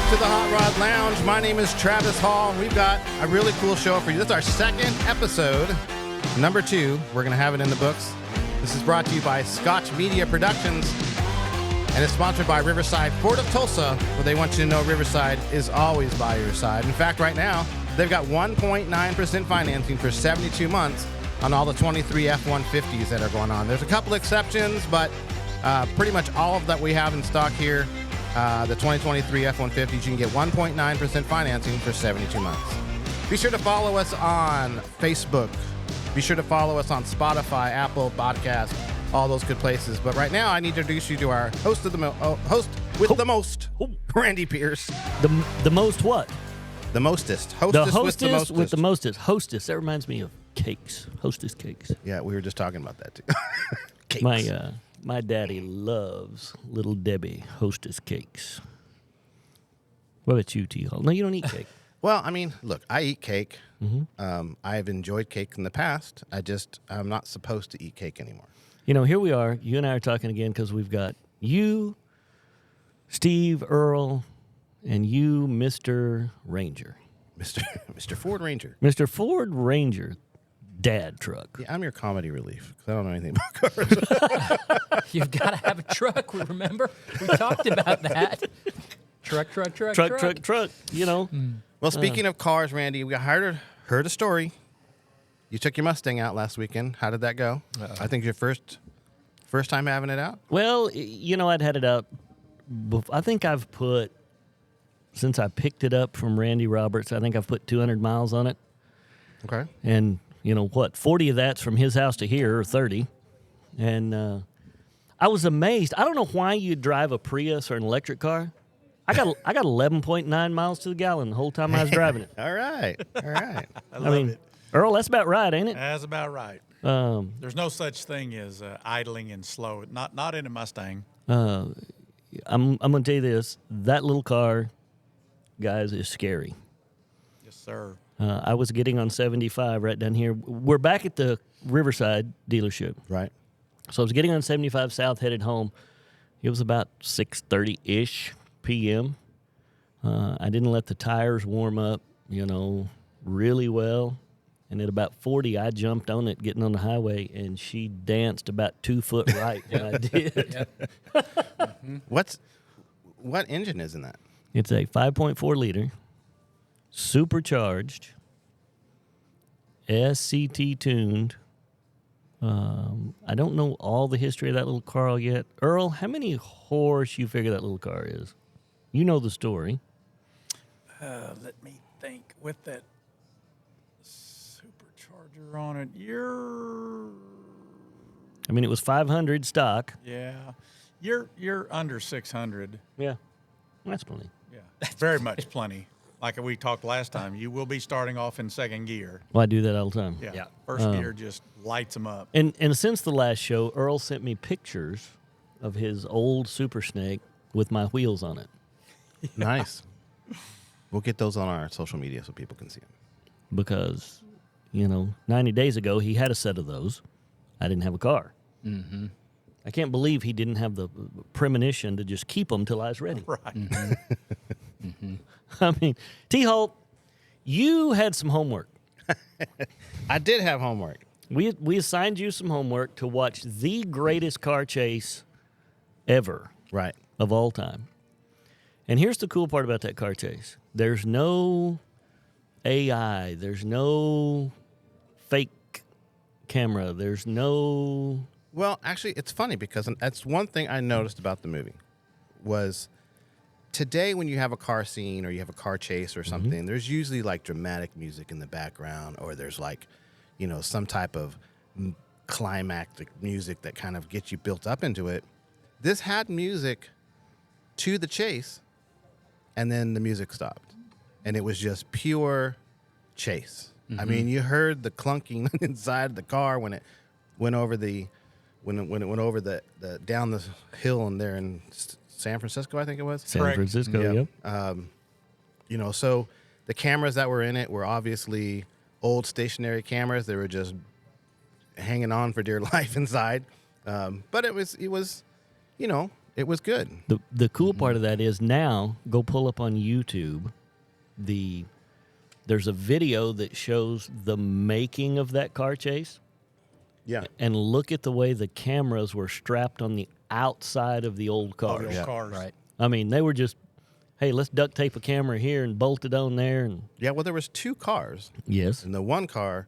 to the Hot Rod Lounge. My name is Travis Hall, and we've got a really cool show for you. This is our second episode, number 2. We're going to have it in the books. This is brought to you by Scotch Media Productions, and it's sponsored by Riverside Ford of Tulsa, where they want you to know Riverside is always by your side. In fact, right now, they've got 1.9% financing for 72 months on all the 23 F-150s that are going on. There's a couple exceptions, but pretty much all of that we have in stock here, the 2023 F-150s, you can get 1.9% financing for 72 months. Be sure to follow us on Facebook. Be sure to follow us on Spotify, Apple Podcast, all those good places. But right now, I need to introduce you to our host with the most, Randy Pierce. The most what? The mostest. Hostess with the mostest. Hostess. That reminds me of cakes. Hostess cakes. Yeah, we were just talking about that too. Cakes. My daddy loves Little Debbie Hostess cakes. What about you, T-Hall? No, you don't eat cake. Well, I mean, look, I eat cake. Mm-hmm. I have enjoyed cake in the past. I'm not supposed to eat cake anymore. You know, here we are. You and I are talking again because we've got you, Steve, Earl, and you, Mr. Ranger. Mr. Ford Ranger. Mr. Ford Ranger. Dad truck. Yeah, I'm your comedy relief because I don't know anything about cars. You've got to have a truck. Remember? We talked about that. Truck. You know. Well, speaking of cars, Randy, we heard a story. You took your Mustang out last weekend. How did that go? I think your first time having it out? Well, you know, I'd had it out. I think I've put, since I picked it up from Randy Roberts, I think I've put 200 miles on it. Okay. And you know what? 40 of that's from his house to here, or 30. And I was amazed. I don't know why you drive a Prius or an electric car. I got 11.9 miles to the gallon the whole time I was driving it. All right. I love it. Earl, that's about right, ain't it? That's about right. There's no such thing as idling and slow. Not in a Mustang. I'm going to tell you this. That little car, guys, is scary. Yes, sir. I was getting on 75 right down here. We're back at the Riverside dealership. Right. So I was getting on 75 south, headed home. It was about 6:30-ish p.m. I didn't let the tires warm up, really well. And at about 40, I jumped on it, getting on the highway, and she danced about 2 foot right when I did. What engine is in that? It's a 5.4 liter. Supercharged, SCT tuned. I don't know all the history of that little car yet. Earl, how many horse you figure that little car is? You know the story. Let me think. With that supercharger on it, it was 500 stock. Yeah, you're under 600. Yeah, that's plenty. Yeah, that's very much plenty. Like we talked last time, you will be starting off in second gear. Well, I do that all the time. Yeah. First gear just lights them up. And since the last show, Earl sent me pictures of his old Super Snake with my wheels on it. Yeah. Nice. We'll get those on our social media so people can see them. Because, 90 days ago, he had a set of those. I didn't have a car. Mm-hmm. I can't believe he didn't have the premonition to just keep them till I was ready. Right. Mm-hmm. Mm-hmm. I mean, T-Holt, you had some homework. I did have homework. We assigned you some homework to watch the greatest car chase ever. Right. Of all time. And here's the cool part about that car chase. There's no AI. There's no fake camera. There's no... Well, actually, it's funny because that's one thing I noticed about the movie was... Today, when you have a car scene or you have a car chase or something, there's usually like dramatic music in the background, or there's like, some type of climactic music that kind of gets you built up into it. This had music to the chase, and then the music stopped, and it was just pure chase. I mean, you heard the clunking inside the car when it went over the down the hill and there in San Francisco, I think it was. San Francisco, yep. So the cameras that were in it were obviously old stationary cameras. They were just hanging on for dear life inside. But it was, it was good. The cool part of that is now go pull up on YouTube. There's a video that shows the making of that car chase. Yeah. And look at the way the cameras were strapped on the outside of the old cars. Those cars. Right. I mean, they were just, hey, let's duct tape a camera here and bolt it on there. And Yeah, well, there was 2 cars. yes, And the one car,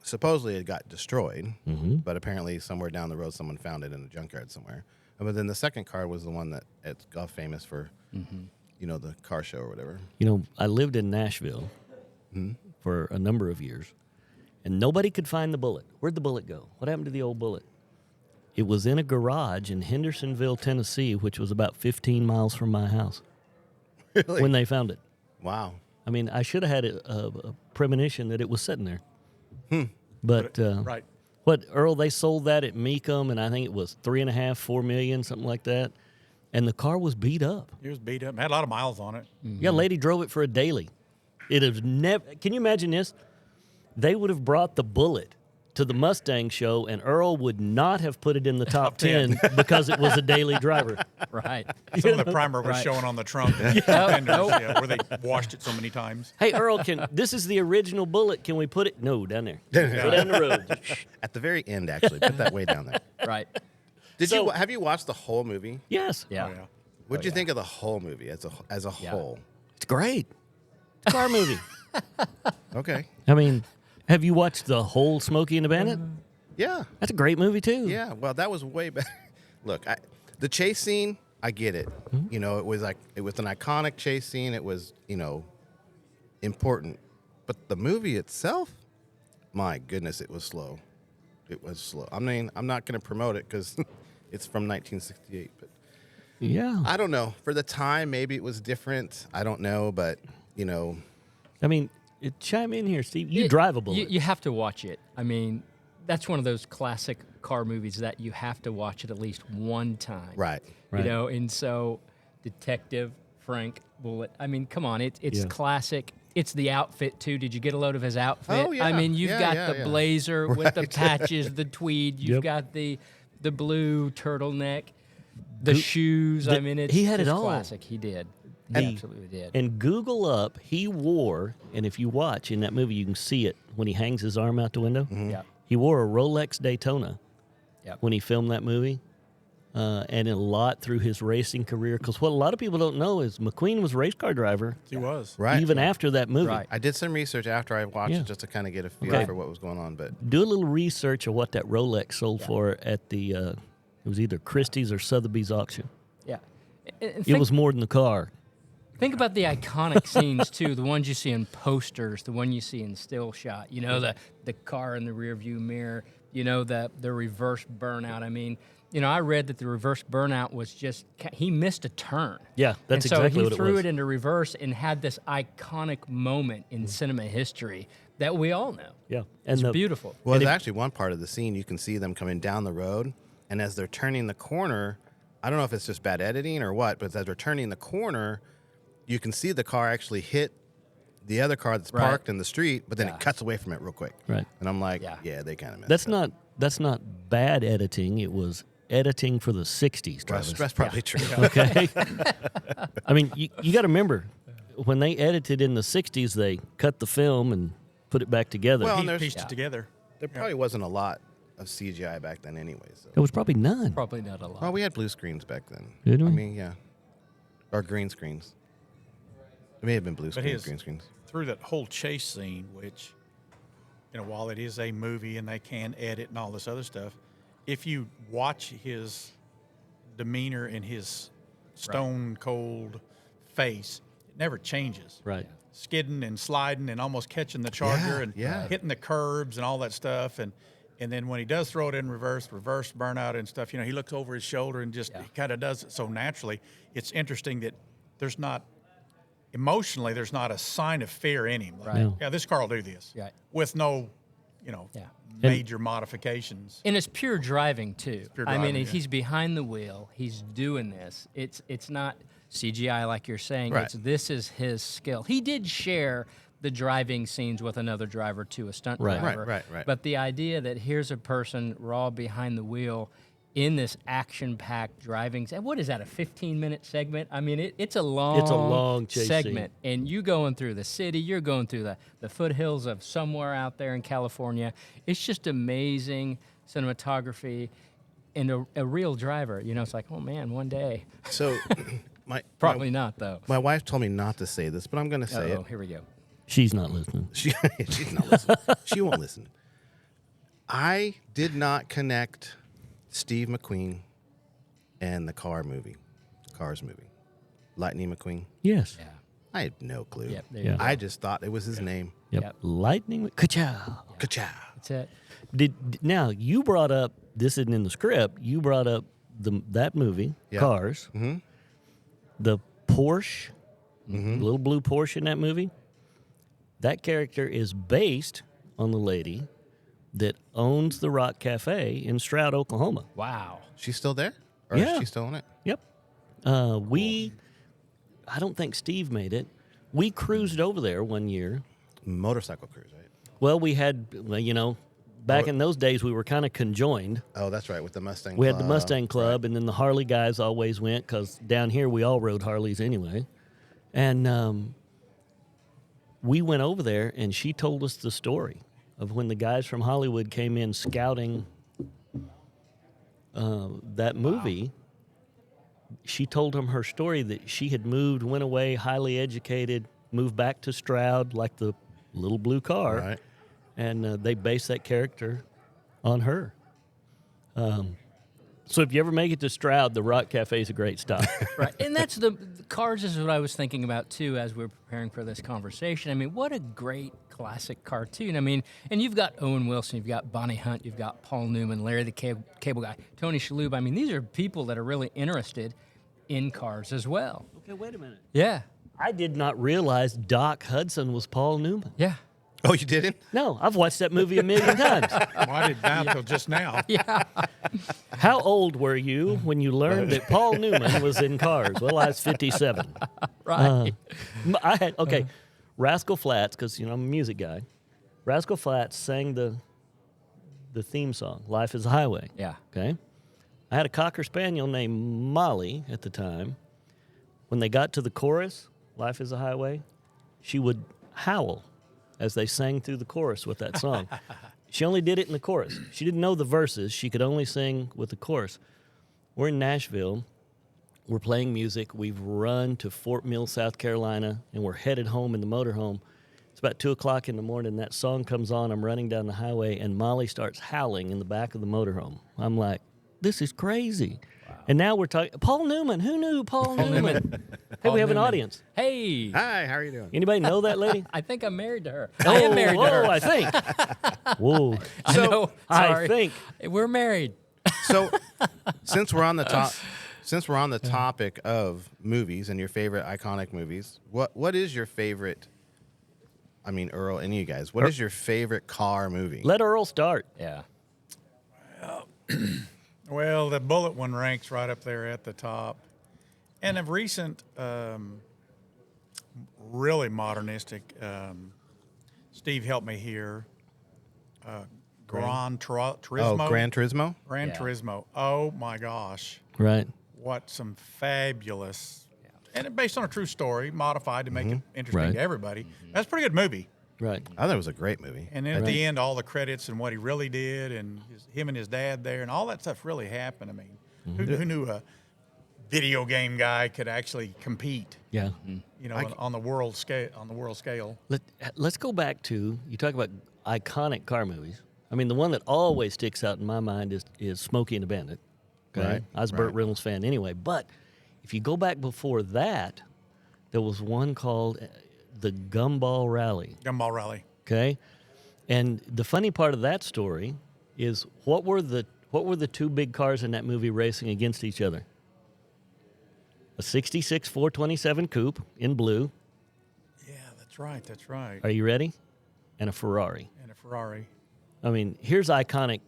supposedly it got destroyed, but apparently somewhere down the road someone found it in a junkyard somewhere. But then the second car was the one that it got famous for, the car show or whatever. I lived in Nashville for a number of years, and nobody could find the Bullitt. Where'd the Bullitt go? What happened to the old Bullitt? It was in a garage in Hendersonville, Tennessee, which was about 15 miles from my house Really? when they found it. Wow. I mean, I should have had a premonition that it was sitting there. But Right. what, Earl, they sold that at Mecum, and I think it was $3.5–4 million, something like that. And the car was beat up. It was beat up. Had a lot of miles on it. Yeah, lady drove it for a daily. It has never. Can you imagine this? They would have brought the Bullitt to the Mustang show, and Earl would not have put it in the top 10 because it was a daily driver. Right. Some of the primer was showing on the trunk. Where they washed it so many times. Hey, Earl, this is the original Bullitt. Can we put it? No, down there. Go down the road. At the very end, actually. Put that way down there. Right. Have you watched the whole movie? Yes. Yeah. Oh, yeah. What'd you think of the whole movie as a whole? It's great. It's a car movie. Okay. I mean, have you watched the whole Smokey and the Bandit? Yeah. That's a great movie, too. Yeah. Well, that was way better. Look, the chase scene, I get it. It was an iconic chase scene. It was, important. But the movie itself, my goodness, it was slow. It was slow. I mean, I'm not going to promote it because it's from 1968. But Yeah. I don't know. For the time, maybe it was different. I don't know. But, I mean, chime in here, Steve. You drive a Bullitt. You have to watch it. I mean, that's one of those classic car movies that you have to watch it at least one time. Right. Right. And so Detective Frank Bullitt. I mean, come on, it's classic. It's the outfit too. Did you get a load of his outfit? Oh, yeah. I mean, you've got the blazer with the Right. patches, the tweed. You've Yep. got the blue turtleneck, the shoes. I mean, he had it it's all. classic. He did. He absolutely did. And Google up, he wore, and if you watch in that movie, you can see it when he hangs his arm out the window. Yeah. He wore a Rolex Daytona Yep. when he filmed that movie, and a lot through his racing career. Because what a lot of people don't know is McQueen was a race car driver He was. Right. even after that movie. Right. I did some research after I watched Yeah. it just to kind of get a feel Okay. for what was going on. But Do a little research of what that Rolex sold for at the, it was either Christie's or Sotheby's auction. Yeah. And It was more than the car. Think about the iconic scenes too, the ones you see in posters, the one you see in still shot. The car in the rearview mirror. The reverse burnout. I mean, I read that the reverse burnout was just he missed a turn. Yeah, that's and so exactly he what it threw was. it into reverse and had this iconic moment in cinema history that we all know. Yeah, and It's beautiful. well, there's actually one part of the scene you can see them coming down the road, and as they're turning the corner, I don't know if it's just bad editing or what, but as they're turning the corner, you can see the car actually hit the other car that's Right. parked in the street, but then Yeah. it cuts away from it real quick. Right. And I'm like, Yeah. yeah, they kind of messed That's up. not bad editing. It was editing for the 60s, Travis. That's probably true. Okay. I mean, you got to remember, when they edited in the 60s, they cut the film and put it back together. Well, He and there's- pieced it together. There probably wasn't a lot of CGI back then anyway. So. there was probably none. Probably not a lot. Well, we had blue screens back then. Did we? I mean, yeah. Or green screens. It may have been blue But screens, his- green screens. Through that whole chase scene, which, while it is a movie and they can edit and all this other stuff, if you watch his demeanor and his stone cold face, it never changes. Right. Skidding and sliding and almost catching the Charger and yeah. hitting the curbs and all that stuff. And then when he does throw it in reverse burnout and stuff, he looks over his shoulder and just he kind of does it so naturally. It's interesting that there's not a sign of fear in him. Like, Right. No. yeah, this car will do this Right. with no, Yeah. major modifications. And it's pure driving too. pure I mean, driving, yeah. he's behind the wheel. He's doing this. It's not CGI like you're saying. Right. This is his skill. He did share the driving scenes with another driver too, a stunt Right. driver. Right. But the idea that here's a person raw behind the wheel, in this action-packed driving. What is that, a 15-minute segment? I mean, it's a long, chase segment. And you going through the city, you're going through the foothills of somewhere out there in California. It's just amazing cinematography and a real driver. You know, it's like, oh, man, one day. So, Probably not, though. my wife told me not to say this, but I'm going to say it. Here we go. She's not listening. She's not listening. She won't listen. I did not connect Steve McQueen and the Cars movie, Lightning McQueen. Yes. Yeah. I had no clue. Yep, there you go. I just thought it was his name. Yep. Lightning. Ka-chow. Ka-chow. That's it. Now you brought up, this isn't in the script. You brought up that movie, Yeah. Cars. Mm-hmm. The Porsche, little blue Porsche in that movie. That character is based on the lady that owns the Rock Cafe in Stroud, Oklahoma. Wow. She's still there? Or Yeah. is she still on it? Yep. I don't think Steve made it. We cruised over there one year. Motorcycle cruise, right? Well, we had, back in those days, we were kind of conjoined. Oh, that's right, with the Mustang We Club. had the Mustang Club, and then the Harley guys always went because down here we all rode Harleys anyway. And we went over there, and she told us the story of when the guys from Hollywood came in scouting that movie. She told them her story that she had went away, highly educated, moved back to Stroud, like the little blue car, Right. and they based that character on her. So if you ever make it to Stroud, the Rock Cafe is a great stop. Right. And that's the Cars is what I was thinking about, too, as we were preparing for this conversation. I mean, what a great classic cartoon. I mean, and you've got Owen Wilson, you've got Bonnie Hunt, you've got Paul Newman, Larry the Cable Guy, Tony Shalhoub. I mean, these are people that are really interested in cars as well. Okay, wait a minute. Yeah. I did not realize Doc Hudson was Paul Newman. Yeah. Oh, you didn't? No, I've watched that movie a million times. Well, I didn't know until just now. Yeah. How old were you when you learned that Paul Newman was in Cars? Well, I was 57. Right. I had, Rascal Flatts, because, I'm a music guy. Rascal Flatts sang the theme song, Life is a Highway. Yeah. Okay? I had a Cocker Spaniel named Molly at the time. When they got to the chorus, Life is a Highway, she would howl as they sang through the chorus with that song. She only did it in the chorus. She didn't know the verses. She could only sing with the chorus. We're in Nashville. We're playing music. We've run to Fort Mill, South Carolina, and we're headed home in the motorhome. It's about 2 o'clock in the morning. That song comes on. I'm running down the highway, and Molly starts howling in the back of the motorhome. I'm like, this is crazy. Wow. And now we're talking, Paul Newman. Who knew Paul Newman? Hey, we have an audience. Hey. Hi, how are you doing? Anybody know that lady? I think I'm married to her. I am married to her. I think. Whoa. I know. I Sorry. think. We're married. So, since we're on the topic of movies and your favorite iconic movies, what is your favorite? I mean, Earl, any of you guys, what is your favorite car movie? Let Earl start. Yeah. Well, the Bullitt one ranks right up there at the top. And of recent, really modernistic, Steve, help me here, Gran Turismo. Oh, Gran Turismo? Gran Yeah. Turismo. Oh, my gosh. Right. What some fabulous, and it's based on a true story, modified to make it interesting Right. to everybody. That's a pretty good movie. Right. I thought it was a great movie. And then at the end, all the credits and what he really did, and him and his dad there, and all that stuff really happened. I mean, who knew a video game guy could actually compete? Yeah. You know, on the world scale. On the world scale. Let's go back to, you talk about iconic car movies. I mean, the one that always sticks out in my mind is Smokey and the Bandit. Okay? Right, I was a Bert Reynolds fan anyway. But if you go back before that, there was one called the Gumball Rally. Gumball Rally. Okay? And the funny part of that story is what were the two big cars in that movie racing against each other? A 66 427 coupe in blue. Yeah, that's right. That's right. Are you ready? And a Ferrari. And a Ferrari. I mean, here's iconic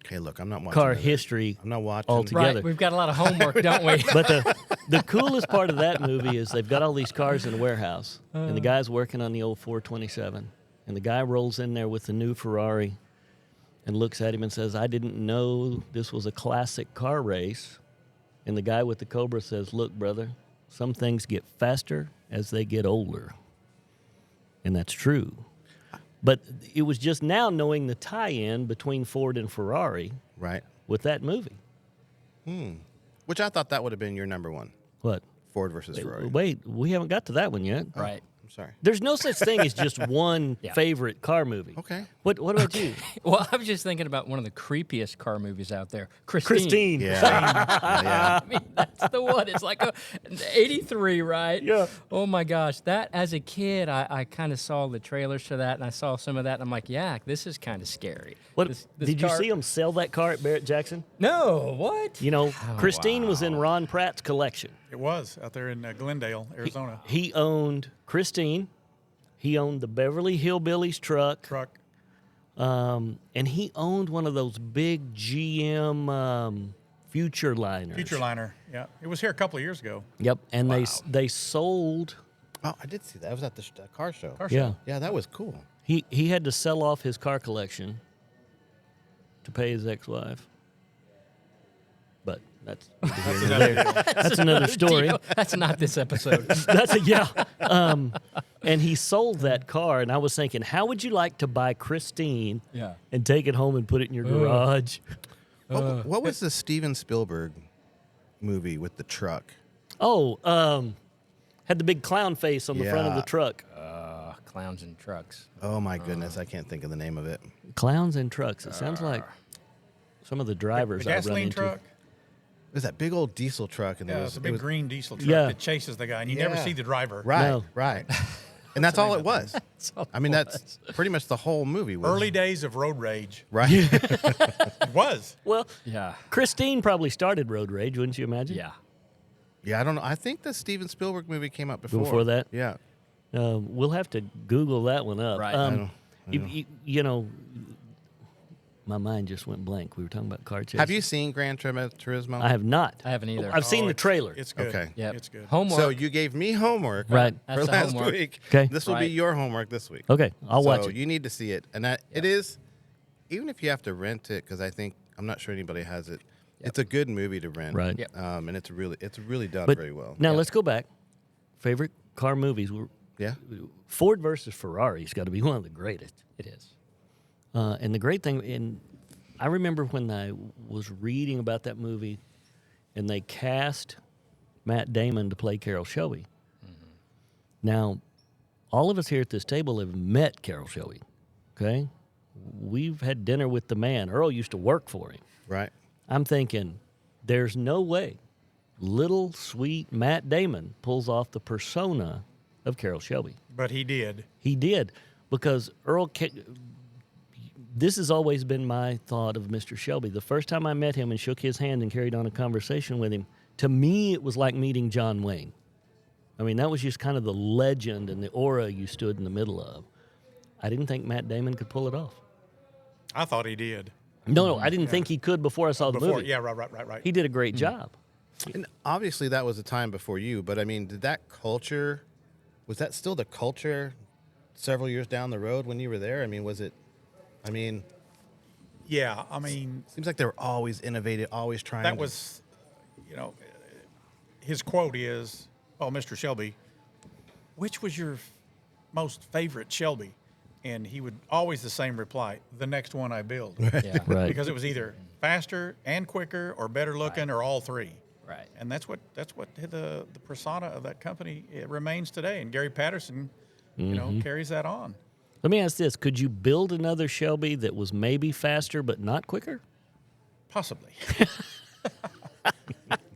Okay, look, I'm not watching car it. history I'm not watching. altogether. Right. We've got a lot of homework, don't we? But the coolest part of that movie is they've got all these cars in a warehouse, and the guy's working on the old 427, and the guy rolls in there with the new Ferrari, and looks at him and says, "I didn't know this was a classic car race." And the guy with the Cobra says, "Look, brother, some things get faster as they get older." And that's true. But it was just now knowing the tie-in between Ford and Ferrari Right. with that movie. Which I thought that would have been your number one. What? Ford versus Ferrari. Wait, we haven't got to that one yet. Right. I'm sorry. There's no such thing as just one favorite car movie. Okay. What about you? Well, I was just thinking about one of the creepiest car movies out there, Christine. Yeah. I mean, that's the one. It's like 83, right? Yeah. Oh my gosh, that as a kid, I kind of saw the trailers to that, and I saw some of that, and I'm like, yeah, this is kind of scary. What This did you car- see him sell that car at Barrett Jackson? No, what? You know, Christine was in Ron Pratt's collection. It was out there in Glendale, Arizona. He owned Christine. He owned the Beverly Hillbillies truck. And he owned one of those big GM Future Liners. Future Liner. Yeah, it was here a couple of years ago. Yep. And they sold. Oh, I did see that. I was at the car show. Yeah. Yeah, that was cool. He had to sell off his car collection to pay his ex-wife. But that's that's another story. Deal. That's not this episode. And he sold that car, and I was thinking, how would you like to buy Christine and take it home and put it in your garage? What was the Steven Spielberg movie with the truck? Oh, had the big clown face on the front of the Yeah. truck. Clowns and trucks. Oh my goodness, I can't think of the name of it. Clowns and trucks. It sounds like some of the drivers The I run gasoline into. truck. It was that big old diesel truck, and Yeah, it's a big green diesel truck Yeah. that chases the guy, and you never Yeah. see the driver. Right, No. right. And that's all it was. all I mean, it that's pretty much the whole movie. Was, Early days of road rage. right? It was. Well, Yeah. Christine probably started road rage, wouldn't you imagine? Yeah. Yeah, I don't know. I think the Steven Spielberg movie came out before. Before that? Yeah. We'll have to Google that one up. Right. You know, my mind just went blank. We were talking about car chases. Have you seen Gran Turismo? I have not. I haven't either. I've seen the it's- trailer. It's good. Okay. Yep. It's good. Homework. So you gave me homework Right. for That's the last homework. week. Okay. This will be Right. your homework this week. Okay, I'll watch So it. you need to see it. And it is, even if you have to rent it, because I'm not sure anybody has it, it's a good movie to rent. Right. Yep. And it's really done But very well. now let's go back. Favorite car movies. Yeah. Ford versus Ferrari's got to be one of the greatest. it is. And the great thing, and I remember when I was reading about that movie, and they cast Matt Damon to play Carroll Shelby. Now, all of us here at this table have met Carroll Shelby. Okay, we've had dinner with the man. Earl used to work for him. Right. I'm thinking, there's no way little sweet Matt Damon pulls off the persona of Carroll Shelby. But he did. He did, because Earl. This has always been my thought of Mr. Shelby. The first time I met him and shook his hand and carried on a conversation with him, to me it was like meeting John Wayne. I mean, that was just kind of the legend and the aura you stood in the middle of. I didn't think Matt Damon could pull it off. I thought he did. No, I didn't think he could before I saw the Before, movie. yeah, right. He did a great job. And obviously that was a time before you, but I mean, was that still the culture several years down the road when you were there? I mean, Yeah, I mean, seems like they were always innovative, always trying. that was, his quote is, "Oh, Mr. Shelby, which was your most favorite Shelby?" And he would always the same reply, "The next one I build." Yeah. Right. Because it was either faster and quicker or better looking or all three. Right. And that's what the persona of that company it remains today. And Gary Patterson, carries that on. Let me ask this. Could you build another Shelby that was maybe faster but not quicker? Possibly.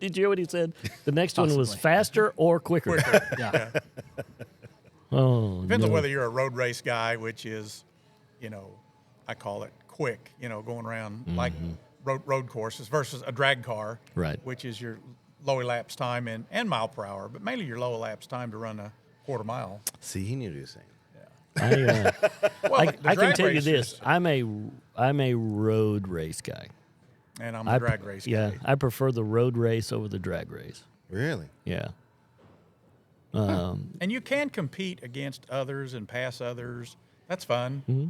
Did you hear what he said? The next one was Possibly. faster or quicker. Yeah. Oh, Depends no. on whether you're a road race guy, which is, I call it quick, going around like road courses versus a drag car, Right. which is your low elapsed time and mile per hour, but mainly your low elapsed time to run a quarter mile. See, he knew what he was saying. Well, I the can drag tell you race this. is- I'm a road race guy. and I'm a drag race Yeah, guy. I prefer the road race over the drag race. Really? Yeah. And you can compete against others and pass others. That's fun. Mm-hmm.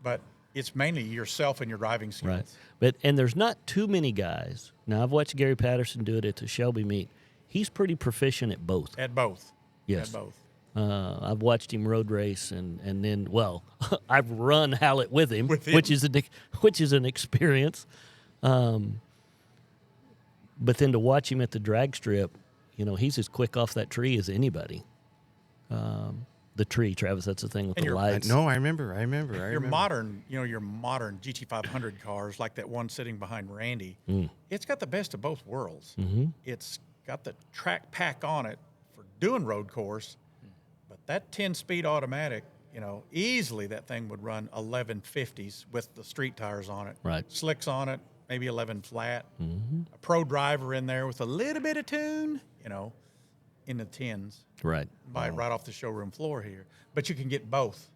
But it's mainly yourself and your driving skills. Right. And there's not too many guys. Now, I've watched Gary Patterson do it at the Shelby meet. He's pretty proficient at both. At both. Yes. At both. I've watched him road race, and then, well, I've run Hallett with him. Which is an experience. But then to watch him at the drag strip, you know, he's as quick off that tree as anybody. The tree, Travis, that's the thing with the lights. No, I remember. Your modern GT500 cars, like that one sitting behind Randy, it's got the best of both worlds. Mm-hmm. It's got the track pack on it for doing road course, but that 10-speed automatic, you know, easily that thing would run 1150s with the street tires on it. Right. Slicks on it, maybe 11 flat. Mm-hmm. A pro driver in there with a little bit of tune, you know, in the 10s. Right. Right off the showroom floor here. But you can get both.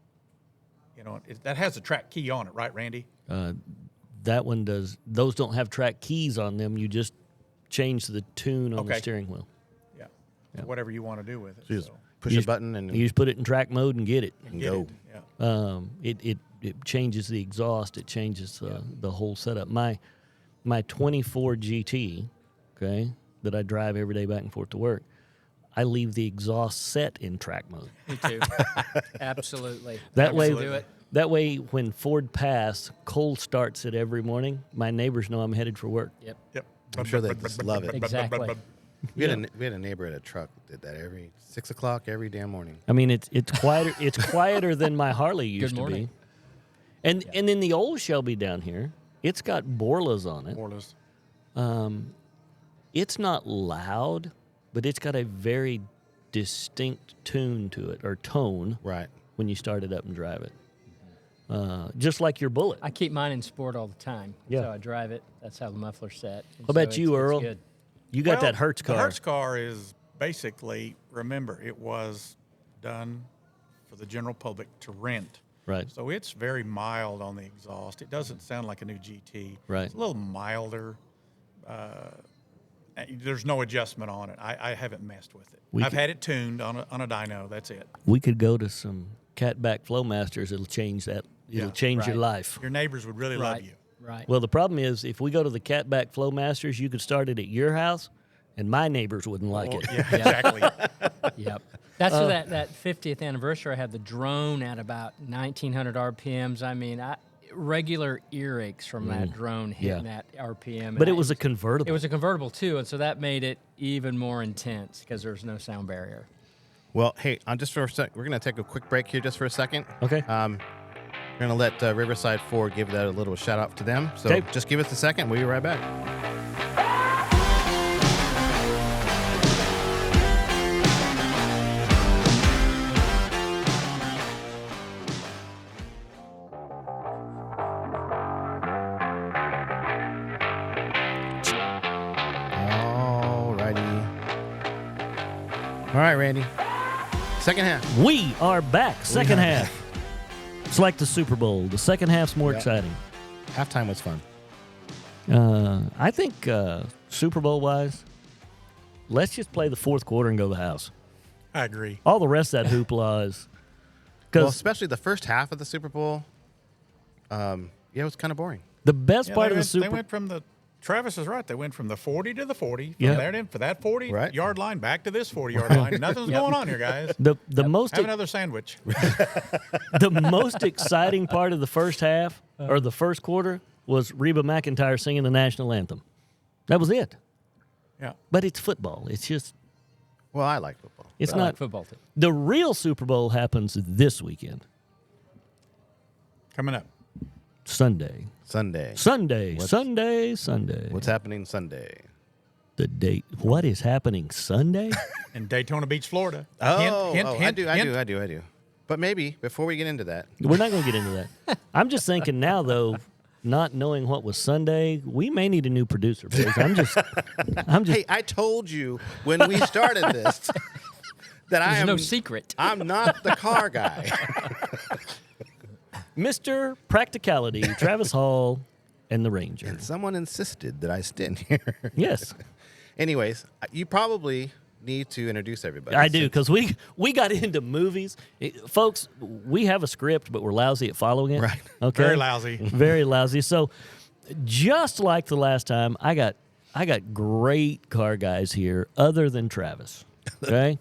You know, that has a track key on it, right, Randy? That one does. Those don't have track keys on them. You just change the tune on the steering wheel. Yeah. So whatever you want to do with it. So you just push a button and you just put it in track mode and get it. And go. Yeah. It changes the exhaust. It changes the whole setup. My 24 GT, okay, that I drive every day back and forth to work, I leave the exhaust set in track mode. Me too. Absolutely. That way, Do it. that way, when Ford Pass cold starts it every morning, my neighbors know I'm headed for work. Yep. Yep. I'm sure they just love it. Exactly. We had a neighbor at a truck that did that every 6 o'clock every damn morning. I mean, it's quieter. It's quieter than my Harley used Good to be. morning. And then the old Shelby down here, it's got Borlas on it. Borlas. It's not loud, but it's got a very distinct tune to it, or tone, Right. when you start it up and drive it. Just like your Bullitt. I keep mine in sport all the time. Yeah. So I drive it. That's how the muffler's set. And How about so you, it's Earl? good. You got that Hertz car. The Hertz car is basically, remember, it was done for the general public to rent. Right. So it's very mild on the exhaust. It doesn't sound like a new GT. Right. It's a little milder. There's no adjustment on it. I haven't messed with it. I've had it tuned on a dyno. That's it. We could go to some Catback Flowmasters. It'll change that. It'll change your life. Your neighbors would really love Right. you. Right. Well, the problem is, if we go to the Catback Flowmasters, you could start it at your house, and my neighbors wouldn't like it. Yeah, exactly. Yep. That's for that 50th anniversary. I had the drone at about 1,900 RPMs. I mean, regular earaches from that drone hitting that RPM. But it was a convertible. It was a convertible too, and so that made it even more intense because there's no sound barrier. Well, hey, just for a sec, we're going to take a quick break here just for a second. Okay. We're going to let Riverside Ford give that a little shout out to them. So Okay. just give us a second. We'll be right back. All right, Randy. Second half. We are back. Second half. It's like the Super Bowl. The second half's more exciting. Halftime was fun. I think Super Bowl wise, let's just play the fourth quarter and go to the house. I agree. All the rest of that hoopla is Well, especially the first half of the Super Bowl. It was kind of boring. The best Yeah, part they of the went- Super They went from the. Travis is right. They went from the 40 to the 40. Yeah. From there to, for that 40-yard line back to this 40-yard line. Nothing's going on here, guys. the most Have another sandwich. the most exciting part of the first half or the first quarter was Reba McEntire singing the national anthem. That was it. Yeah. But it's football. It's just Well, I like football. it's I not like football too. The real Super Bowl happens this weekend. Coming up. Sunday. Sunday. What's happening Sunday? The date. What is happening Sunday? In Daytona Beach, Florida. Oh, Hint, I do. But maybe before we get into that, We're not going to get into that. I'm just thinking now, though, not knowing what was Sunday, we may need a new producer. Because I'm just. hey, I told you when we started this that I There's am no secret. I'm not the car guy. Mr. Practicality, Travis Hall, and the Ranger. And someone insisted that I stand here. Yes. Anyways, you probably need to introduce everybody. I do, because we got into movies. Folks, we have a script, but we're lousy at following it. Right. Okay. Very lousy. Very lousy. So just like the last time, I got great car guys here other than Travis. Okay?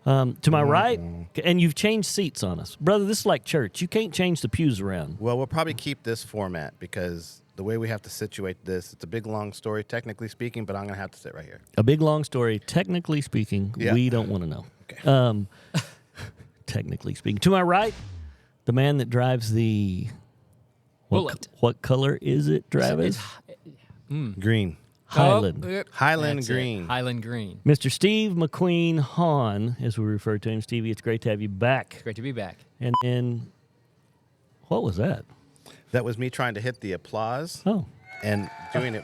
To my right, and you've changed seats on us. Brother, this is like church. You can't change the pews around. Well, we'll probably keep this format because the way we have to situate this, it's a big, long story, technically speaking, but I'm going to have to sit right here. A big, long story. Technically speaking, Yeah. we don't want to know. Okay. Technically speaking. To my right, the man that drives the... Bullitt. What color is it, Travis? Green. Highland. Highland That's it. Green. Highland Green. Mr. Steve McQueen Hahn, as we refer to him. Stevie, it's great to have you back. Great to be back. And then, what was that? That was me trying to hit the applause Oh, and doing it.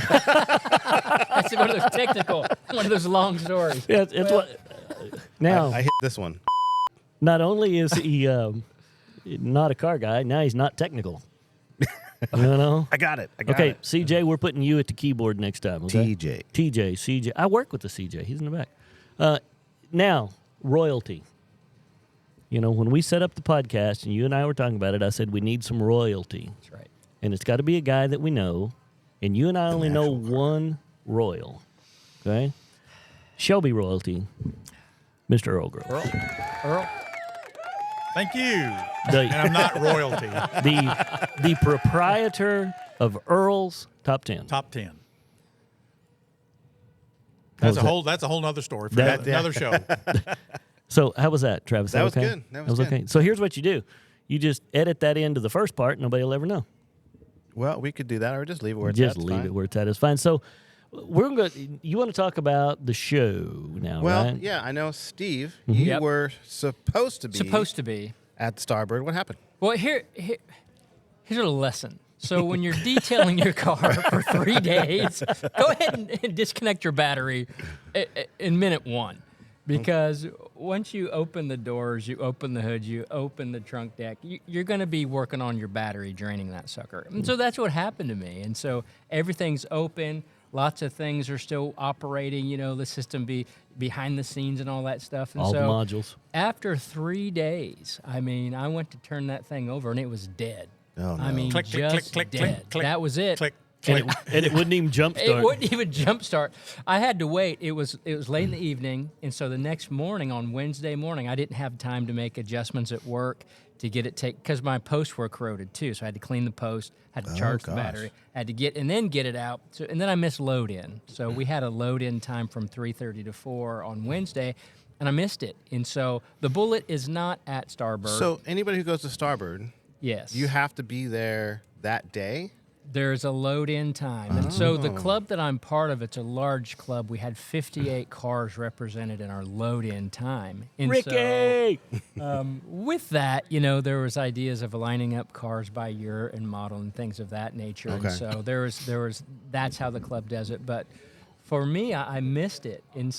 That's one of those technical, one of those long stories. yeah, it's what. Now, I hit this one. not only is he not a car guy, now he's not technical. You know? I got it. I got Okay, it. CJ, we're putting you at the keyboard next time. Okay? TJ. TJ, CJ. I work with the CJ. He's in the back. Now, royalty. You know, when we set up the podcast and you and I were talking about it, I said we need some royalty. That's right. And it's got to be a guy that we know. And you and I only know one royal. Okay? Shelby royalty, Mr. Earl Grove. Earl? Thank you. And The, I'm not royalty. the proprietor of Earl's Top 10. Top 10. was That's a whole nother story for That- another show. So how was that, Travis? That was okay? good. That was good. okay. So here's what you do. You just edit that into the first part. Nobody will ever know. Well, we could do that or just leave it where it's Just at. It's leave fine. it where it's at. It's fine. So we're going to, you want to talk about the show now, Well, right? yeah, I know, Steve, Mm-hmm. you Yep. were supposed to be Supposed to be. at Starbird. What happened? Well, here's a lesson. So when you're detailing your car for 3 days, go ahead and disconnect your battery in minute one. Because once you open the doors, you open the hood, you open the trunk deck, you're going to be working on your battery, draining that sucker. And so that's what happened to me. And so everything's open. Lots of things are still operating, you know, the system behind the scenes and all that stuff. And All the so modules. after 3 days, I mean, I went to turn that thing over and it was dead. Oh, no. I mean, Click, click, just click, click, dead. click, click, that was it. Click, And click. it wouldn't even jump It start. wouldn't even jumpstart. I had to wait. It was late in the evening, and so the next morning, on Wednesday morning, I didn't have time to make adjustments at work to get it because my posts were corroded too. So I had to clean the post, had to charge the gosh. battery, had to get it out. So, and then I missed load in. So we had a load in time from 3:30 to 4 on Wednesday, and I missed it. And so the Bullitt is not at Starbird. So anybody who goes to Starbird, yes, you have to be there that day? There's a load-in time. And so the club that I'm part of, it's a large club. We had 58 cars represented in our load-in time. And Ricky! So, with that, you know, there was ideas of lining up cars by year and model and things of that nature. Okay. And so there was that's how the club does it. But for me, I missed it. And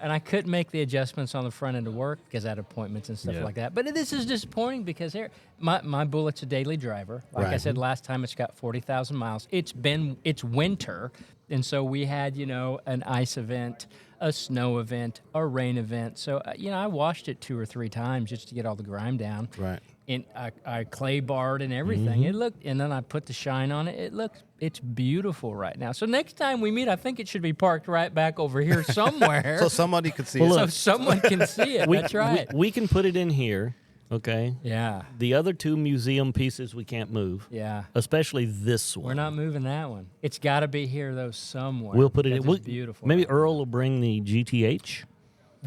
I couldn't make the adjustments on the front end of work because I had appointments and stuff Yeah. like that. But this is disappointing because my Bullitt's a daily driver. Like I Right. said last time, it's got 40,000 miles. It's winter. And so we had, you know, an ice event, a snow event, a rain event. So, you know, I washed it 2 or 3 times just to get all the grime down. Right. And I clay barred and everything. It looked, and then I put the shine on it. It's beautiful right now. So next time we meet, I think it should be parked right back over here somewhere, So somebody could see Well, it. so someone can see it. That's right. We can put it in here, okay? Yeah, The other 2 museum pieces we can't move, yeah. especially this one. We're not moving that one. It's got to be here though somewhere. We'll put it in. because We'll, it's beautiful. Maybe right now. Earl will bring the GTH.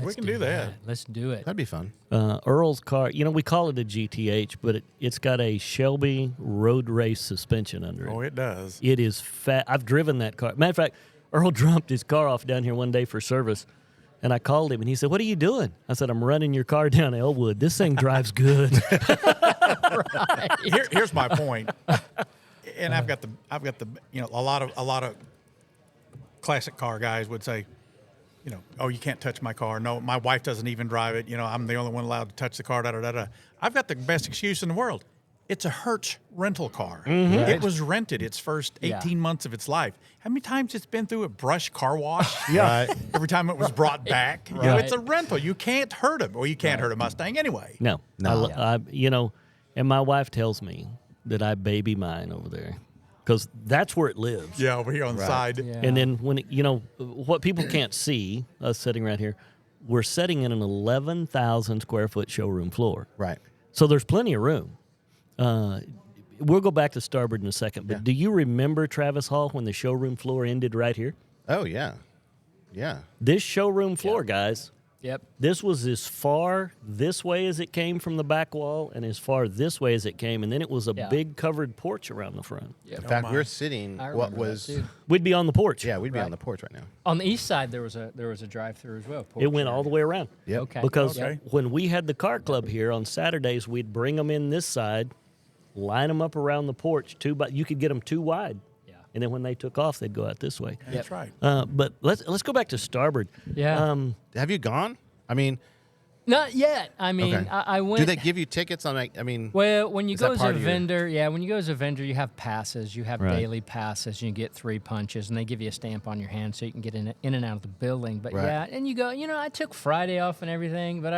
We can do that. Let's do it. That'd be fun. Earl's car, you know, we call it a GTH, but it's got a Shelby road race suspension under it. Oh, it does. It is fat. I've driven that car. Matter of fact, Earl dropped his car off down here one day for service, and I called him, and he said, "What are you doing?" I said, "I'm running your car down Elwood. This thing drives good." Here's my point. And I've got the you know, a lot of classic car guys would say, you know, oh, you can't touch my car. No, my wife doesn't even drive it. You know, I'm the only one allowed to touch the car. Da da da da. I've got the best excuse in the world. It's a Hertz rental car. Right. It was rented its first 18 months of its life. How many times it's been through a brush car wash? Right. Every time it was brought back. You know, Right. it's a rental. You can't hurt him. Well, you can't hurt a Mustang anyway. No. No. You know, and my wife tells me that I baby mine over there because that's where it lives. Yeah, over here on the side. Yeah. And then when you know what people can't see, us sitting right here, we're sitting in an 11,000 square foot showroom floor. Right. So there's plenty of room. We'll go back to Starbird in a second, but do you remember Travis Hall when the showroom floor ended right here? Oh, yeah. Yeah. This showroom floor, guys, Yep. this was as far this way as it came from the back wall and as far this way as it came, and then it was a big covered porch around the front. In fact, we're sitting I what remember that, was too. We'd be on the porch. yeah, we'd be on the porch right now. On the east side, there was a drive-through as well. It went all the way around. Yep. Okay. Because Okay. when we had the car club here on Saturdays, we'd bring them in this side, line them up around the porch, but you could get them too wide. Yeah. And then when they took off, they'd go out this way. That's right. But let's go back to Starbird. Yeah. Have you gone? I mean, Not yet. I mean, okay. I went. Do they give you tickets on like? I mean, Well, when you Is go that as a part of your- vendor, when you go as a vendor, you have passes. You have Right. daily passes. You get 3 punches, and they give you a stamp on your hand so you can get in and out of the building. But Right. and you go. I took Friday off and everything, but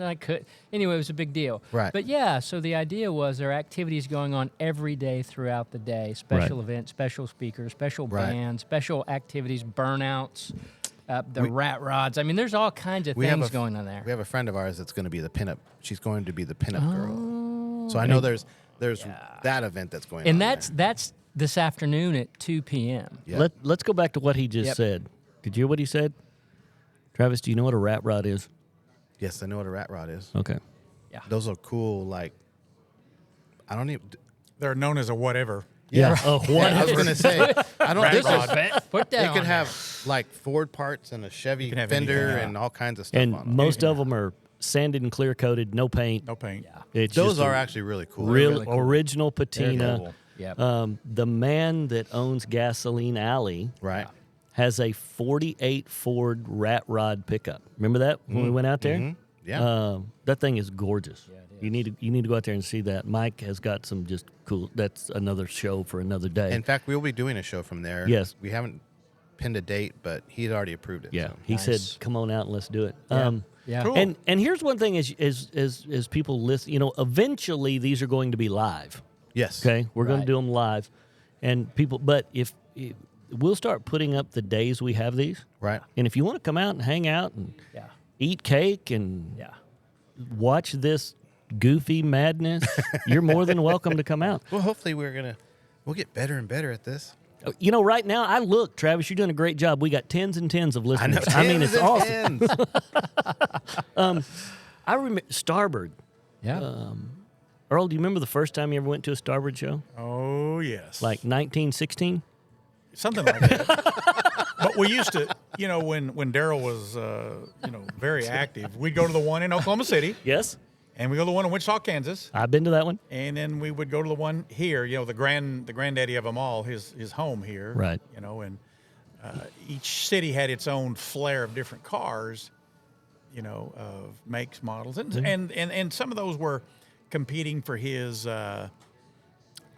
I could. Anyway, it was a big deal. Right. But yeah, so the idea was there are activities going on every day throughout the day. Special events, special speakers, special Right. bands, special activities, burnouts. The rat rods. I mean, there's all kinds of we have things a, going on there. We have a friend of ours that's going to be the pinup. She's going to be the pinup girl. So I know there's that event that's going on. And there. that's this afternoon at 2 p.m. Yeah. Let's go back to what he just Yep. said. Did you hear what he said? Travis, do you know what a rat rod is? Yes, I know what a rat rod is. Okay. Those are cool. Like, I don't even. They're known as a whatever. Yeah. Oh, what? I was going to say. I don't Rat think rod. there's- Put that It on could there. have like Ford parts and a Chevy can have fender anything, yeah. and all kinds of stuff And on them. most of them are sanded and clear coated, no paint. No paint. It's Those just are a actually really cool. real really cool. original Very patina. cool. Yep. The man that owns Gasoline Alley Right. has a 48 Ford rat rod pickup. Remember that when we went out there? Yeah. That thing is gorgeous. You need to go out there and see that. Mike has got some just cool. That's another show for another day. In fact, we'll be doing a show from there. Yes. We haven't pinned a date, but he had already approved it. yeah, so. he Nice. said, "Come on out and let's do it." Yeah. Cool. And here's one thing: as people listen, eventually these are going to be live. Yes. Okay, we're going to Right. do them live, and people. But if we'll start putting up the days we have these, Right. and if you want to come out and hang out and Yeah. eat cake and Yeah. watch this goofy madness, you're more than welcome to come out. Well, hopefully we'll get better and better at this. Right now, I look, Travis, you're doing a great job. We got tens and tens of listeners. I mean, Tens it's and awesome. tens. I remember Starbird. Yeah. Earl, do you remember the first time you ever went to a Starbird show? Oh, yes. Like 1916? Something like that. But we used to, when Darryl was, very active, we'd go to the one in Oklahoma City, Yes. and we go to the one in Wichita, Kansas, I've been to that one. and then we would go to the one here. The granddaddy of them all, his home here. Right. And each city had its own flair of different cars, of makes, models, and some of those were competing for his.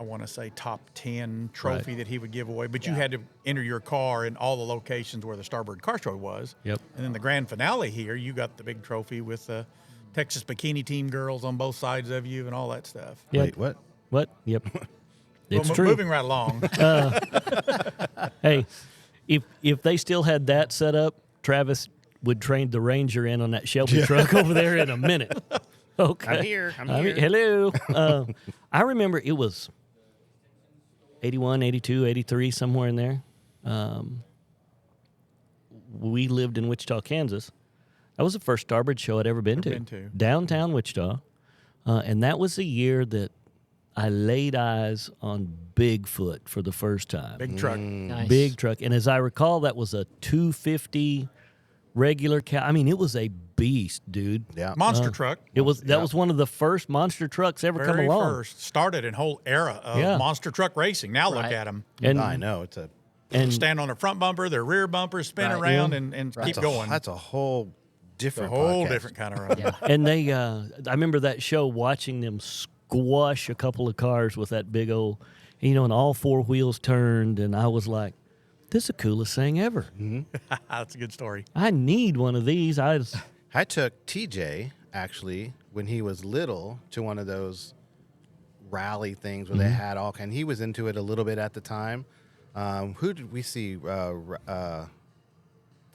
I want to say top 10 trophy that he would give away, but you had to enter your car in all the locations where the Starbird Car Show was. Yep. And then the grand finale here, you got the big trophy with the Texas Bikini Team girls on both sides of you and all that stuff. Yep. Wait, what? What? Yep. It's Well, true. Moving right along. Hey, if they still had that set up, Travis would train the Ranger in on that Shelby truck over there in a minute. Okay. I'm here. I'm I mean, here. hello. I remember it was 81, 82, 83, somewhere in there. We lived in Wichita, Kansas. That was the first Starbird show I'd ever been to. Downtown Wichita. And that was the year that I laid eyes on Bigfoot for the first time. Big truck. Nice. Big truck. And as I recall, that was a 250 regular cow. I mean, it was a beast, dude. Yeah. Monster truck. It was that was one of the first monster trucks ever come Very along. first. Started a whole era of monster truck racing. Now look Right. at them. And I know. It's a and Stand on their front bumper, their rear bumper, spin Right. around, Yeah. and keep that's a- going. That's a whole a different whole podcast. different kind of ride. Yeah. and they I remember that show watching them squash a couple of cars with that big old, and all four wheels turned, and I was like, this is the coolest thing ever. That's a good story. I need one of these. I took TJ, actually, when he was little, to one of those rally things where they had all kind. He was into it a little bit at the time. Who did we see? I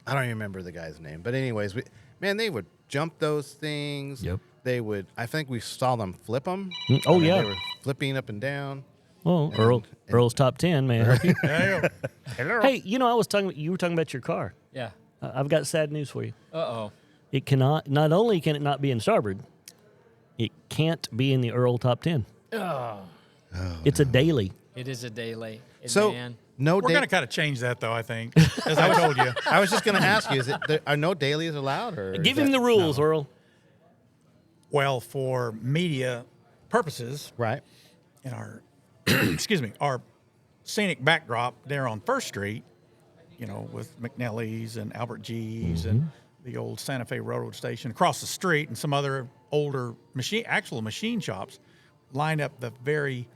don't even remember the guy's name. But anyways, they would jump those things. Yep. They would, I think we saw them flip them. Oh, yeah. They were flipping up and down. Well, Earl's top 10, man. Hello. Hey, you were talking about your car. Yeah. I've got sad news for you. Uh-oh. It cannot, not only can it not be in Starbird, it can't be in the Earl top 10. Oh. It's a daily. It is a daily. So, Man. no We're day. going to kind of change that, though, I think, as I told you. I was just going to ask you, are no dailies allowed? Or Give him the rules, Earl. Well, for media purposes, Right. in our our scenic backdrop there on First Street, with McNally's and Albert G's and the old Santa Fe Railroad Station across the street and some other older machine shops, line up the very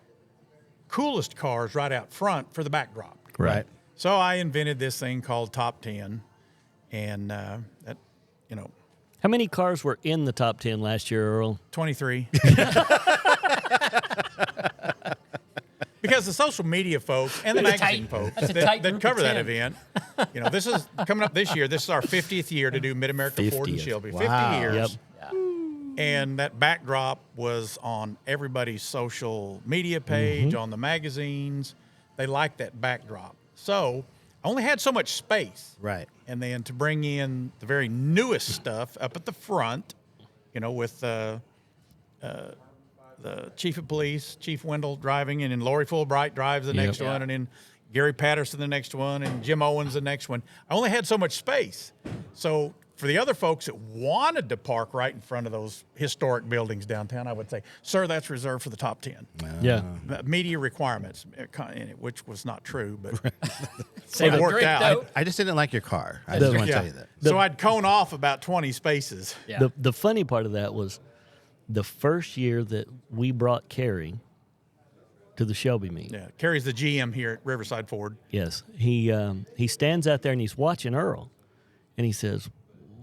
coolest cars right out front for the backdrop. Right. So I invented this thing called Top 10, and that, How many cars were in the top 10 last year, Earl? 23. Because the social media folks and the That's a magazine tight- folks that's a tight that group cover of that 10. event, this is coming up this year. This is our 50th year to do Mid-America Ford and 50th. Shelby. Wow. 50 years. Yep. And that backdrop was on everybody's social media page, on the magazines. They liked that backdrop. So I only had so much space. Right. And then to bring in the very newest stuff up at the front, with the chief of police, Chief Wendell driving, and then Lori Fulbright drives the next one, and then Gary Patterson the next one, and Jim Owens the next one. I only had so much space. So for the other folks that wanted to park right in front of those historic buildings downtown, I would say, sir, that's reserved for the top 10. Yeah. Media requirements, which was not true, but Save it a worked drink, out. though. I just didn't like your car. I just want to tell you that. So I'd cone off about 20 spaces. Yeah. The funny part of that was the first year that we brought Carrie to the Shelby meet. Yeah, Carrie's the GM here at Riverside Ford. Yes. He stands out there and he's watching Earl. And he says,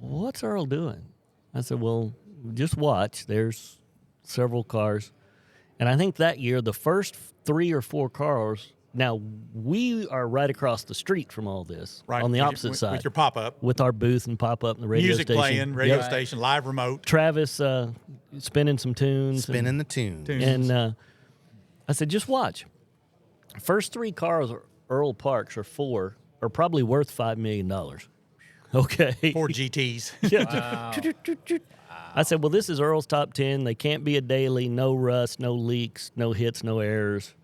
what's Earl doing? I said, well, just watch. There's several cars. And I think that year, the first 3 or 4 cars, now we are right across the street from all this, Right, on the with opposite your, side. with your pop-up, with our booth and pop-up and the radio music station. playing, radio Yep. station, live remote. Travis spinning some tunes. Spinning the tune. And I said, just watch. First 3 cars Earl parks, or 4, are probably worth $5 million. Okay. Ford GTs. I said, well, this is Earl's top 10. They can't be a daily, no rust, no leaks, no hits, no errors.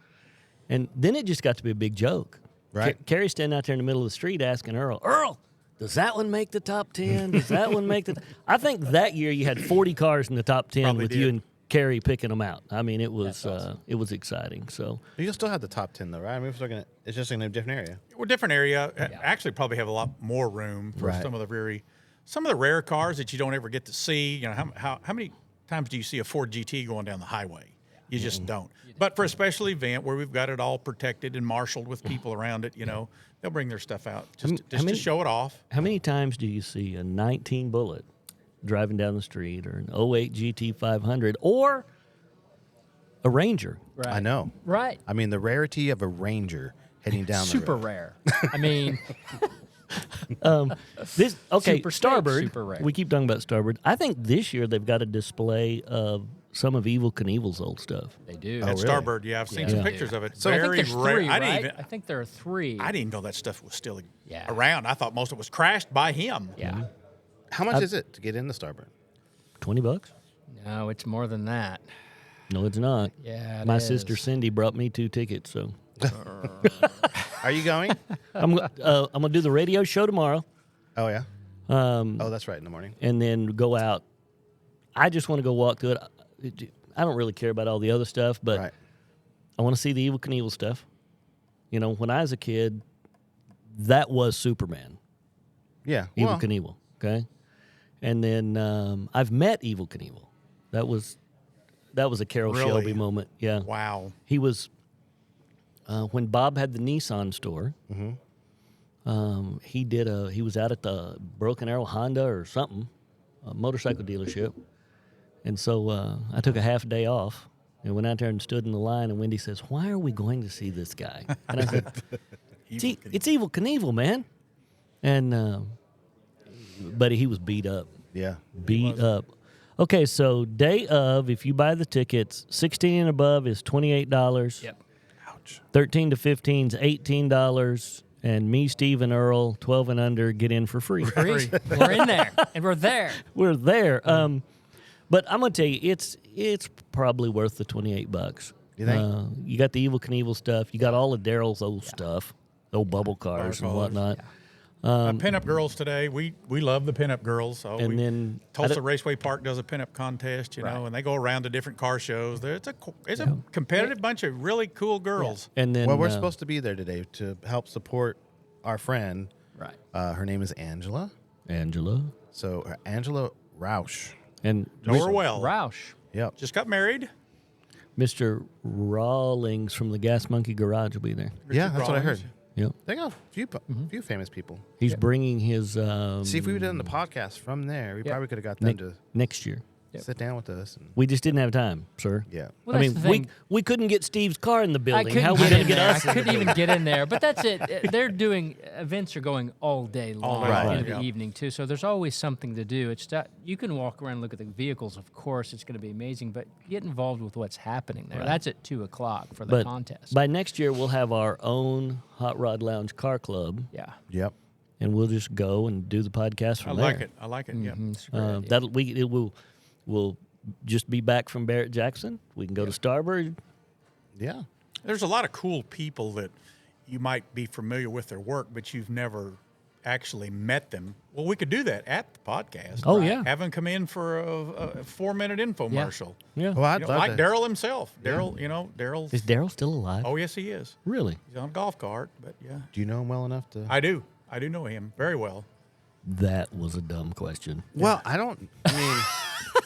And then it just got to be a big joke. Right. Carrie's standing out there in the middle of the street asking Earl, does that one make the top 10? Does that one make the I think that year you had 40 cars in the top 10 Probably with did. you and Carrie picking them out. I mean, it was it was exciting. So You'll still have the top 10, though, right? I mean, it's just in a different area. Well, different area. Actually, probably have a lot more room for Right. some of the rare cars that you don't ever get to see. How many times do you see a Ford GT going down the highway? You just don't. But for a special event where we've got it all protected and marshaled with people around it, they'll bring their stuff out just to show it off. how many times do you see a 19 Bullitt driving down the street, or an 08 GT 500, or a Ranger? Right. I know. Right. I mean, the rarity of a Ranger heading down the Super road. rare. I mean, This Super Starbird. super rare. We keep talking about Starbird. I think this year they've got a display of some of Evil Knievel's old stuff. they do. At really? Starbird, I've seen some Yeah. pictures of it. So I think Very there's rare. 3, I right? didn't I think there are 3. even know that stuff was still Yeah. around. I thought most of it was crashed by him. Yeah. How much is it to get in the Starbird? $20? No, it's more than that. No, it's not. Yeah, it My is. sister Cindy brought me 2 tickets, so Are you going? I'm gonna do the radio show tomorrow, Oh, yeah. Oh, that's right, in the morning. and then go out. I just want to go walk through it. I don't really care about all the other stuff, but Right. I want to see the Evil Knievel stuff. When I was a kid, that was Superman. Yeah. Evil well, Knievel, okay? And then I've met Evil Knievel. That was a Carroll Really? Shelby moment. Yeah. Wow. He was when Bob had the Nissan store. He was out at the Broken Arrow Honda or something, a motorcycle dealership, and so I took a half day off and went out there and stood in the line. And Wendy says, "Why are we going to see this guy?" And I said, "It's Evil Knievel, man." And but he was beat up. Yeah. Beat up. Okay, so day of, if you buy the tickets, 16 and above is $28. Yep. Ouch. 13 to 15 is $18. And me, Steve, and Earl, 12 and under, get in for free. Free. We're in there, and we're there. We're there. But I'm going to tell you, it's probably worth the $28. You think? You got the Evil Knievel stuff. You got all of Darryl's old stuff, old bubble cars and whatnot. Pinup girls today, we love the pinup girls. So And then Tulsa Raceway Park does a pinup contest, you know, and they go around to different car shows. It's a competitive bunch of really cool girls. And then Well, we're supposed to be there today to help support our friend. Right. Her name is Angela. Angela So Angela Roush. and Know her well. Roush. Yep. Just got married. Mr. Rawlings from the Gas Monkey Garage will be there. Yeah, that's what I heard. Yep. They got a few famous people. He's bringing his See, if we would have done the podcast from there, we probably could have got them to next year. sit down with us. And, We just didn't have time, sir. yeah. Well, I that's mean, the thing. we couldn't get Steve's car in the I building. couldn't How are we get going in to get there. us? I couldn't even get in there. But that's it. They're doing events are going all day long Right. into the Yeah. evening too. So there's always something to do. It's that you can walk around and look at the vehicles. Of course, it's going to be amazing. But get involved with what's happening there. That's at 2:00 for the But contest. by next year, we'll have our own Hot Rod Lounge car club, yeah. Yep. and we'll just go and do the podcast I from like there. it. I like it. Yeah. It's a great idea. We'll just be back from Barrett Jackson. We can go to Starbird. Yeah. There's a lot of cool people that you might be familiar with their work, but you've never actually met them. Well, we could do that at the podcast. Oh, yeah. Have them come in for a 4-minute infomercial. Yeah. Well, I'd You know, love like to. Daryl himself. Daryl's. Is Darryl still alive? Oh, yes, he is. Really? He's on a golf cart, but yeah. Do you know him well enough to? I do know him very well. That was a dumb question. Well, I don't. I mean,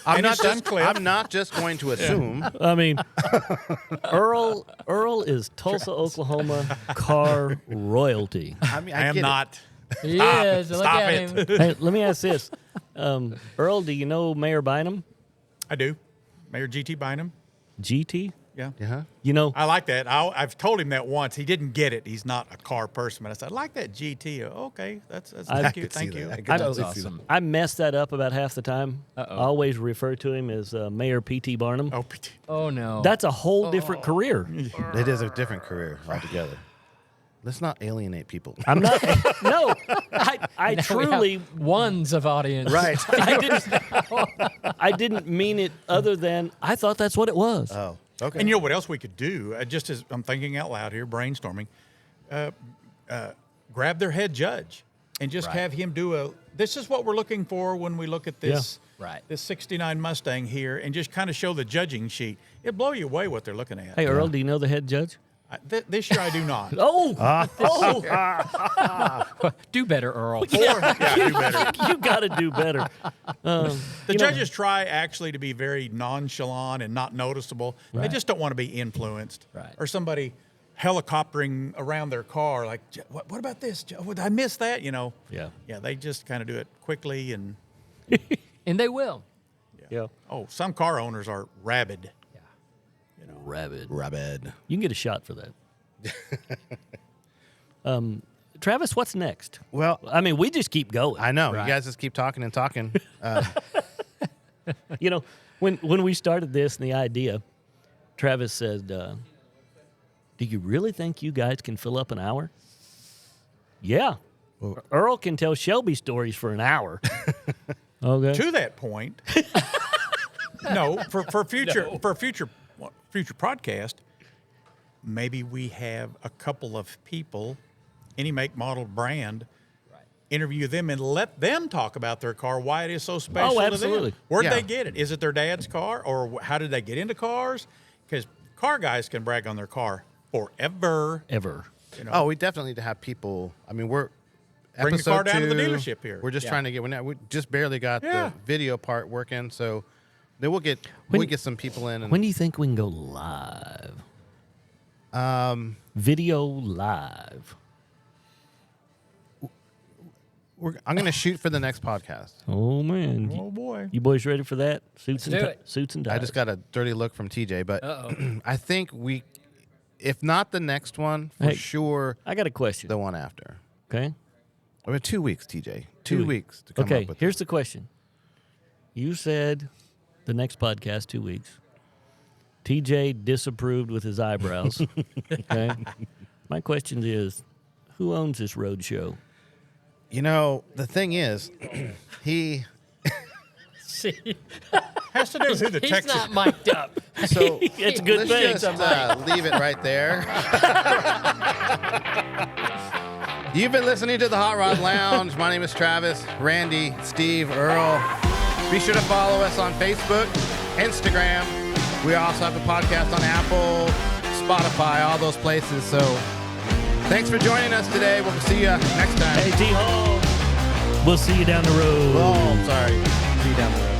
I'm And not his son, just. Cliff. I'm not just going to assume. I mean, Earl is Tulsa, Oklahoma car royalty. I mean, I am get it. not. He is. Look Stop at it. him. Hey, let me ask this. Earl, do you know Mayor Bynum? I do. Mayor GT Bynum. GT? Yeah. Yeah. You know, I like that. I've told him that once. He didn't get it. He's not a car person. But I said, I like that GT. Okay, that's thank you. could see Thank that. you. I could I'm- totally That's see that. awesome. I mess that up about half the time. Uh-oh. I always refer to him as Mayor P.T. Barnum. Oh, PT. Oh no. That's a whole different career. It is a different career altogether. Let's not alienate people. I'm not. No, I Now we have truly. ones of audience. Right. I didn't mean it other than I thought that's what it was. Oh. Okay. And you know what else we could do? Just as I'm thinking out loud here, brainstorming, grab their head judge and just have him do this is what we're looking for when we look at this, Right. this 69 Mustang here, and just kind of show the judging sheet. It'll blow you away what they're looking at. Hey, Earl, do you know the head judge? This year I do not. Oh, Do better, Earl. Yeah, do better. you got to do better. The judges try actually to be very nonchalant and not noticeable. They just don't want to be influenced. Right. Or somebody helicoptering around their car like, what about this? Would I miss that? You know? Yeah. Yeah, they just kind of do it quickly. And, And they will. Yeah. oh, some car owners are rabid. Rabid. Rabid. You can get a shot for that. Travis, what's next? Well, I mean, we just keep going. I know Right. you guys just keep talking and talking. You know, when we started this and the idea, Travis said, "Do you really think you guys can fill up an hour?" Yeah. Earl can tell Shelby stories for an hour. Okay. To that point, no, for future podcast, maybe we have a couple of people, any make, model, brand, interview them and let them talk about their car, why it is so special to absolutely. them. Where'd Yeah. they get it? Is it their dad's car, or how did they get into cars? Because car guys can brag on their car forever. Ever. You know? Oh, we definitely need to have people. I mean, we're Bring the car episode down to the 2, dealership here. We're just trying to get. We just barely got Yeah. the video part working, so Then we'll get some people in. And, When do you think we can go live? Video live. I'm going to shoot for the next podcast. Oh man. Oh boy. You boys ready for that? Suits Let's do it. Suits and ties. I just got a dirty look from TJ, but I think if not the next one, for Hey, sure, I got a question. the one after. Okay. We have 2 weeks, TJ. 2 weeks to come Okay, up with. here's the question. You said the next podcast 2 weeks. TJ disapproved with his eyebrows. Okay. My question is, who owns this road show? You know, the thing is, he. See, Has to do with who the he's Texas. not mic'd up. So It's a good let's thing. just leave it right there. You've been listening to the Hot Rod Lounge. My name is Travis, Randy, Steve, Earl. Be sure to follow us on Facebook, Instagram. We also have a podcast on Apple, Spotify, all those places. So thanks for joining us today. We'll see you next time. Hey, T Hall. We'll see you down the road. Oh, sorry. See you down the road.